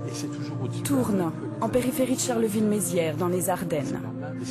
Et c'est toujours au-dessus. Tourne, en périphérie de Charleville-Mézières, dans les Ardennes.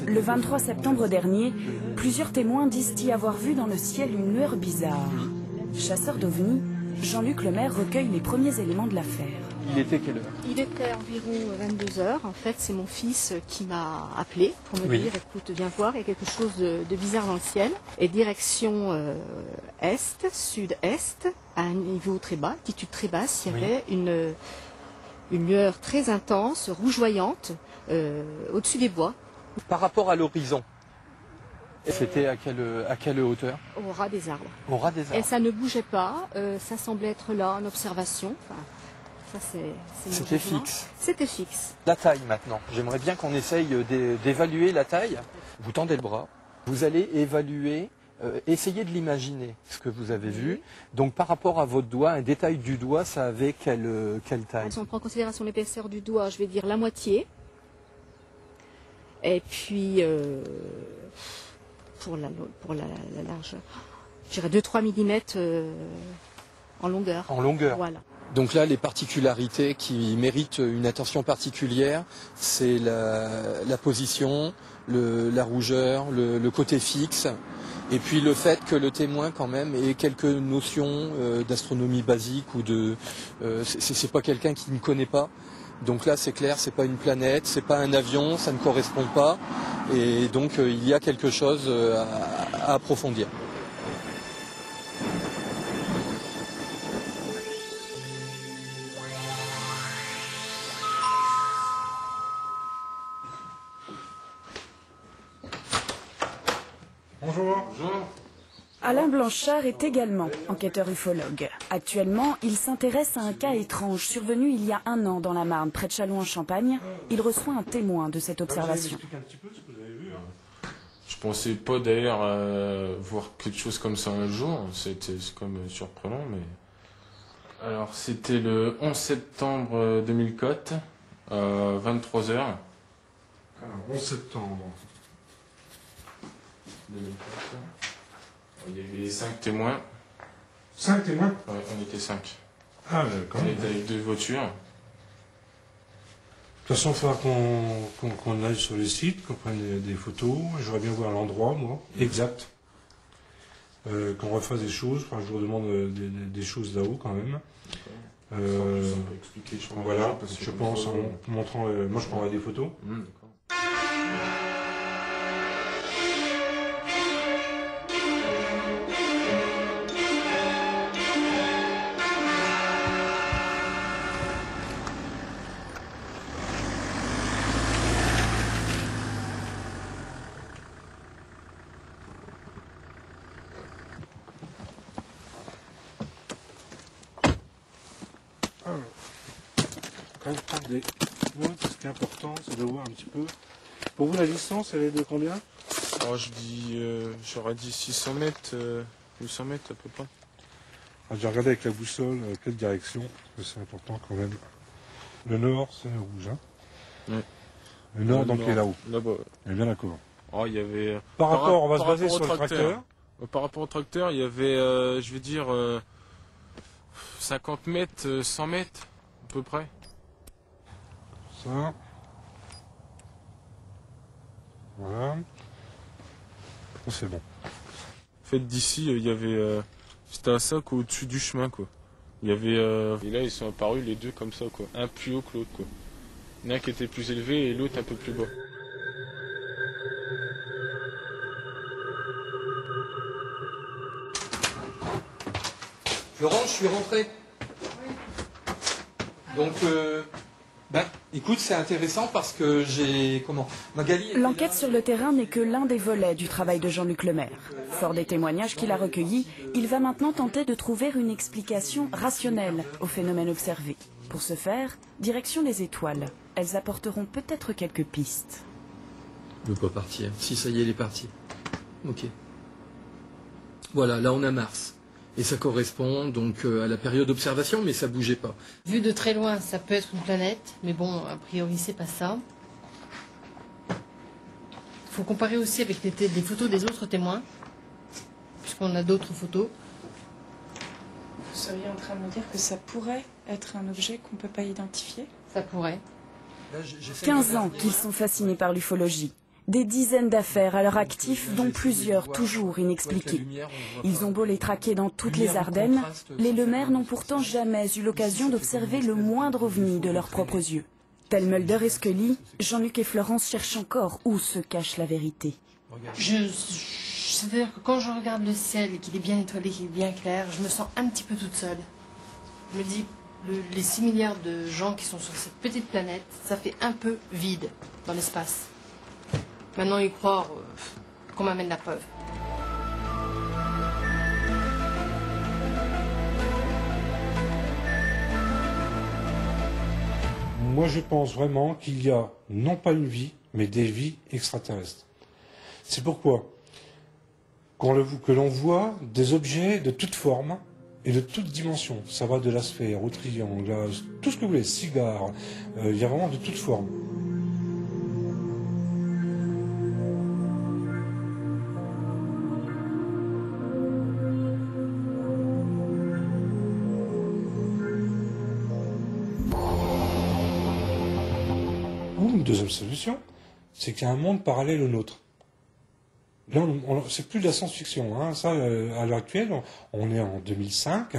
Le 23 septembre dernier, plusieurs témoins disent y avoir vu dans le ciel une lueur bizarre. Chasseur d'ovnis, Jean-Luc Lemaire recueille les premiers éléments de l'affaire. Il était quelle heure? Il était environ 22 h. En fait, c'est mon fils qui m'a appelé pour me dire, écoute, viens voir, il y a quelque chose de bizarre dans le ciel. Et direction est, sud-est, à un niveau très bas, altitude très basse, il y avait une lueur très intense, rougeoyante, au-dessus des bois. Par rapport à l'horizon, c'était à quelle hauteur? Au ras des arbres. Au ras des arbres. Et ça ne bougeait pas, ça semblait être là en observation. Enfin, c'était fixe. C'était fixe. La taille maintenant. J'aimerais bien qu'on essaye d'évaluer la taille. Vous tendez le bras. Vous allez évaluer, essayez de l'imaginer, ce que vous avez vu. Donc par rapport à votre doigt, un détail du doigt, ça avait quelle taille? Si on prend en considération l'épaisseur du doigt, je vais dire la moitié. Et puis, pour la largeur, je dirais 2-3 mm en longueur. En longueur. Voilà. Donc là, les particularités qui méritent une attention particulière, c'est la position, la rougeur, le côté fixe, et puis le fait que le témoin quand même ait quelques notions d'astronomie basique ou c'est pas quelqu'un qui ne connaît pas. Donc là, c'est clair, c'est pas une planète, c'est pas un avion, ça ne correspond pas, et donc il y a quelque chose à approfondir. Bonjour. Alain Blanchard est également enquêteur ufologue. Actuellement, il s'intéresse à un cas étrange survenu il y a 1 an dans la Marne, près de Châlons-en-Champagne. Il reçoit un témoin de cette observation. Je pensais pas d'ailleurs voir quelque chose comme ça un jour. C'était comme surprenant, mais... Alors, c'était le 11 septembre 2004, 23 h. Alors, 11 septembre. 2004. Il y avait 5 témoins. 5 témoins? Ouais, on était 5. Ah, d'accord. On était avec 2 voitures. De toute façon, il faudra qu'on aille sur le site, qu'on prenne des photos. J'aurais bien voir l'endroit, moi, exact. Qu'on refasse des choses. Enfin, je vous demande des choses là-haut, quand même. Voilà, je pense, en montrant... moi, je prendrai des photos. D'accord. Quand même prendre des notes, ce qui est important, c'est de voir un petit peu. Pour vous, la distance, elle est de combien? Alors, j'aurais dit 600 mètres, 800 mètres à peu près. J'ai regardé avec la boussole quelle direction, parce que c'est important quand même. Le nord, c'est rouge, hein? Oui. Le nord, donc, est là-haut. Là-bas. On est bien d'accord. Oh, il y avait... Par rapport, on va se baser sur le tracteur. Par rapport au tracteur, il y avait, je vais dire, 50 mètres, 100 mètres, à peu près. Ça. Voilà. C'est bon. En fait, d'ici, il y avait... c'était un sac au-dessus du chemin, quoi. Il y avait... Et là, ils sont apparus les deux comme ça, quoi. Un plus haut que l'autre, quoi. Il y en a un qui était plus élevé et l'autre un peu plus bas. Florent, je suis rentré. Donc, écoute, c'est intéressant parce que j'ai... Magali... L'enquête sur le terrain n'est que l'un des volets du travail de Jean-Luc Lemaire. Fort des témoignages qu'il a recueillis, il va maintenant tenter de trouver une explication rationnelle au phénomène observé. Pour ce faire, direction les étoiles. Elles apporteront peut-être quelques pistes. Il ne veut pas partir. Si, ça y est, il est parti. Ok. Voilà, là on a Mars. Et ça correspond donc à la période d'observation, mais ça bougeait pas. Vu de très loin, ça peut être une planète, mais bon, a priori, c'est pas ça. Il faut comparer aussi avec les photos des autres témoins, puisqu'on a d'autres photos. seriez en train de me dire que ça pourrait être un objet qu'on ne peut pas identifier? Ça pourrait. 15 ans qu'ils sont fascinés par l'ufologie. Des dizaines d'affaires à leur actif, dont plusieurs toujours inexpliquées. Ils ont beau les traquer dans toutes les Ardennes, les Lemaire n'ont pourtant jamais eu l'occasion d'observer le moindre ovni de leurs propres yeux. Tel Mulder et Scully, Jean-Luc et Florence cherchent encore où se cache la vérité. C'est-à-dire que quand je regarde le ciel et qu'il est bien étoilé, qu'il est bien clair, je me sens un petit peu toute seule. Je me dis, les 6 milliards de gens qui sont sur cette petite planète, ça fait un peu vide dans l'espace. Maintenant, y croire, qu'on m'amène la preuve. Moi, je pense vraiment qu'il y a non pas une vie, mais des vies extraterrestres. C'est pourquoi que l'on voit des objets de toutes formes et de toutes dimensions. Ça va de la sphère au triangle, à tout ce que vous voulez, cigare. Il y a vraiment de toutes formes. Ou une deuxième solution, c'est qu'il y a un monde parallèle au nôtre. Là, c'est plus de la science-fiction. Hein. Ça, à l'heure actuelle, on est en 2005.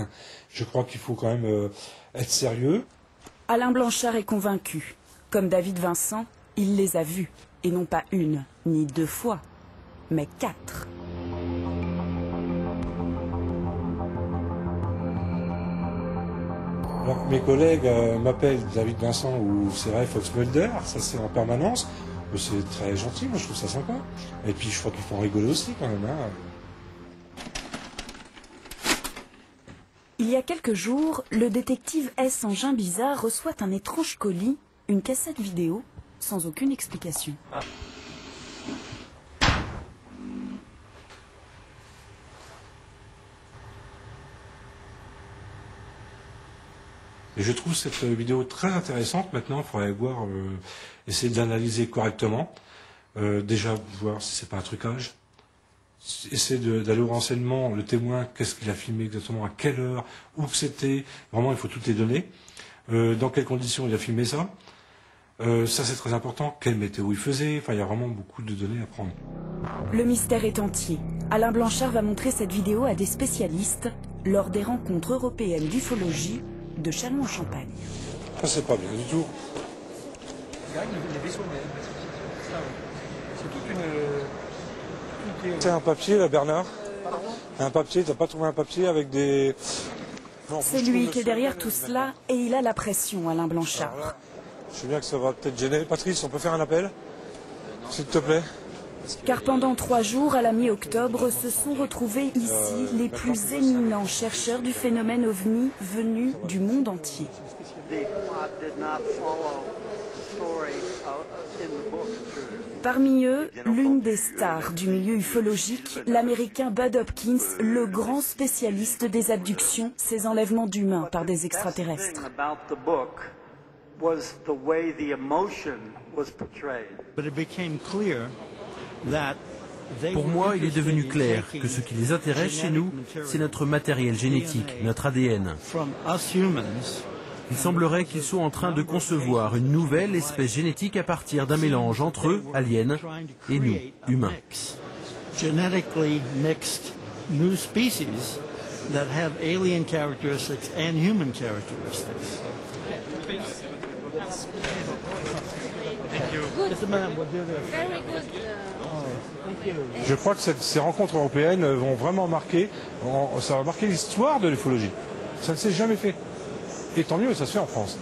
Je crois qu'il faut quand même être sérieux. Alain Blanchard est convaincu. Comme David Vincent, il les a vus. Et non pas une, ni 2 fois, mais 4. Alors, mes collègues m'appellent David Vincent ou c'est vrai Fox Mulder, ça c'est en permanence. C'est très gentil, moi je trouve ça sympa. Et puis je crois qu'il faut en rigoler aussi quand même. Hein. Il y a quelques jours, le détective S. Engin Bizarre reçoit un étrange colis, une cassette vidéo, sans aucune explication. Et je trouve cette vidéo très intéressante. Maintenant, il faudrait voir, essayer de l'analyser correctement. Déjà, voir si c'est pas un trucage. Essayer d'aller au renseignement, le témoin, qu'est-ce qu'il a filmé exactement, à quelle heure, où que c'était. Vraiment, il faut toutes les données. Dans quelles conditions il a filmé ça. Ça, c'est très important. Quelle météo il faisait. Enfin, il y a vraiment beaucoup de données à prendre. Le mystère est entier. Alain Blanchard va montrer cette vidéo à des spécialistes lors des rencontres européennes d'ufologie de Châlons-en-Champagne. Ça, c'est pas bien du tout. C'est un papier, là, Bernard. Un papier, t'as pas trouvé un papier avec des... C'est lui qui est derrière tout cela et il a la pression, Alain Blanchard. Là, je sais bien que ça va peut-être gêner. Patrice, on peut faire un appel, s'il te plaît? Car pendant 3 jours, à la mi-octobre, se sont retrouvés ici les plus éminents chercheurs du phénomène OVNI venus du monde entier. Parmi eux, l'une des stars du milieu ufologique, l'américain Bud Hopkins, le grand spécialiste des abductions, ces enlèvements d'humains par des extraterrestres. Pour moi, il est devenu clair que ce qui les intéresse chez nous, c'est notre matériel génétique, notre ADN. Il semblerait qu'ils soient en train de concevoir une nouvelle espèce génétique à partir d'un mélange entre eux, aliens, et nous, humains. Je crois que ces rencontres européennes vont vraiment marquer, ça va marquer l'histoire de l'ufologie. Ça ne s'est jamais fait. Et tant mieux, ça se fait en France.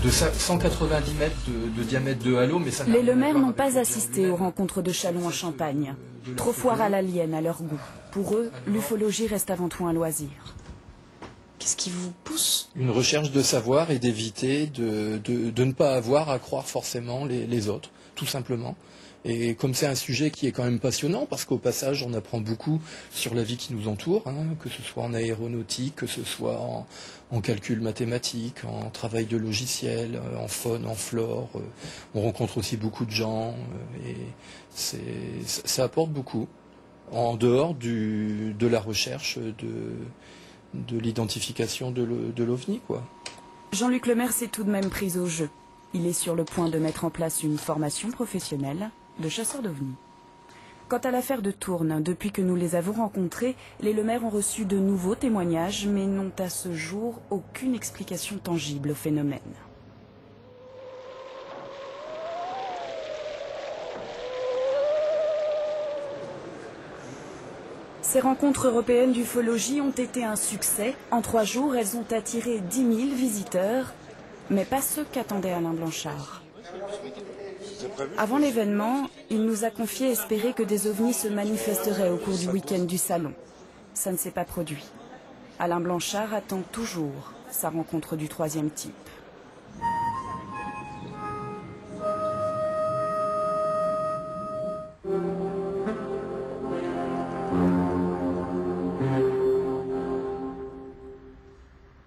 De 190 mètres de diamètre de halo, mais ça n'a Les rien à Lemaire voir n'ont avec pas l'objet assisté lui-même. aux rencontres de Châlons-en-Champagne. Trop foire à l'alien à leur goût. Pour eux, l'ufologie reste avant tout un loisir. Qu'est-ce qui vous pousse? Une recherche de savoir et d'éviter de ne pas avoir à croire forcément les autres, tout simplement. Et comme c'est un sujet qui est quand même passionnant, parce qu'au passage on apprend beaucoup sur la vie qui nous entoure, que ce soit en aéronautique, que ce soit en calcul mathématique, en travail de logiciel, en faune, en flore, on rencontre aussi beaucoup de gens, et ça apporte beaucoup, en dehors de la recherche de l'identification de l'OVNI, quoi. Jean-Luc Lemaire s'est tout de même pris au jeu. Il est sur le point de mettre en place une formation professionnelle de chasseur d'OVNI. Quant à l'affaire de Tourne, depuis que nous les avons rencontrés, les Lemaire ont reçu de nouveaux témoignages, mais n'ont à ce jour aucune explication tangible au phénomène. Ces rencontres européennes d'ufologie ont été un succès. En 3 jours, elles ont attiré 10 000 visiteurs, mais pas ceux qu'attendait Alain Blanchard. Avant l'événement, il nous a confié espérer que des ovnis se manifesteraient au cours du week-end du salon. Ça ne s'est pas produit. Alain Blanchard attend toujours sa rencontre du 3e type.